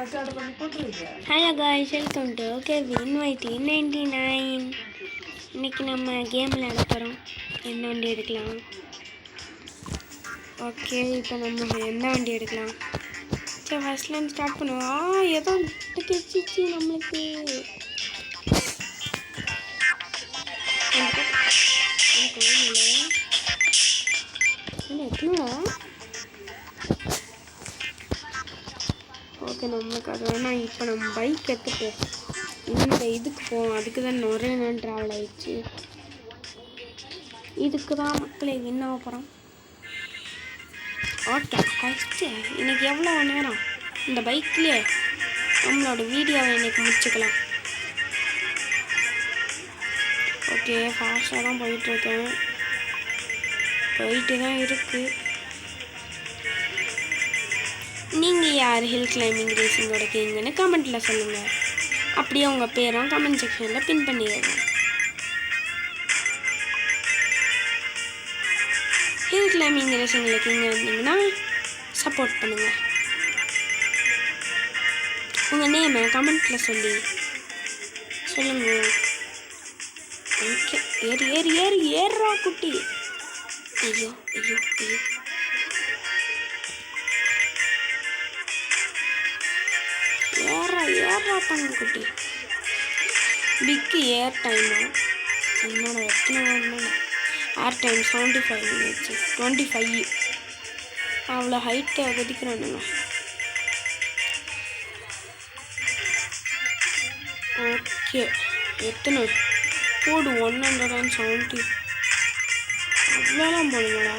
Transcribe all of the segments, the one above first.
Hello guys, welcome to Kevin வைட்டி 99. இன்னைக்கு நம்ம கேம் விளையாட போகிறோம். என்ன வண்டி எடுக்கலாம்? ஓகே, இப்போ நம்ம எந்த வண்டி எடுக்கலாம்? சரி, ஃபர்ஸ்ட்லேருந்து ஸ்டார்ட் பண்ணுவோம். ஏதோ கிடச்சிச்சு நம்மளுக்கு. எத்தனை? ஓகே, நம்மளுக்கு அது வேணாம். இப்போ நம்ம பைக் எடுத்துட்டு இந்த இதுக்கு போவோம். அதுக்கு தான் நிறைய நேரம் ட்ராவல் ஆயிடுச்சு. இதுக்கு தான் மக்களே வின் ஆக போகிறோம். ஓகே, ஃபஸ்ட்டு இன்னைக்கு எவ்வளோ நேரம் இந்த பைக்லேயே நம்மளோட வீடியோவை இன்னைக்கு முடிச்சுக்கலாம். ஓகே, ஃபாஸ்ட்டாக தான் போயிட்டு தான் இருக்குது. நீங்கள் யார் ஹில் கிளைம்பிங் ரேசிங்கோட கிங்கன்னு கமெண்ட்டில் சொல்லுங்கள். அப்படியே உங்கள் பேரும் கமெண்ட் செக்ஷனில் பின் பண்ணிடுங்க. ஹில் கிளைம்பிங் ரேசிங்கில் கிங்க இருந்தீங்கன்னா சப்போர்ட் பண்ணுங்கள். உங்கள் நேமை கமெண்ட்டில் சொல்லுங்கள். ஓகே, ஏறுறா குட்டி. ஐயோ ஏறா தங்கக்குட்டி. பிக்கு ஏர் டைமா என்னோட எத்தனை ஏர் டைம் 75 minutes 25. அவ்வளோ ஹைட்டை குதிக்கிறானுங்க. ஓகே, எத்தனை போடு? 170. அவ்வளோலாம் போடுங்களா?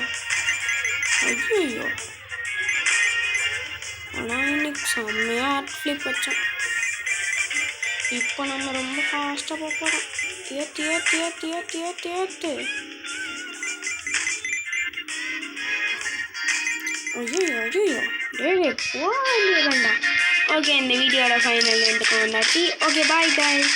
ஐயோ, ஆனால் இன்னைக்கு செம்மையாக ஹார்ட் ஃப்ளிப் வச்சோம். இப்போ நம்ம ரொம்ப ஃபாஸ்ட்டாக போக போகிறோம். ஏற்று ஐயோ டே போடா. ஓகே, இந்த வீடியோட ஃபைனல் எண்டுக்கு வந்தாச்சு. Okay, bye guys.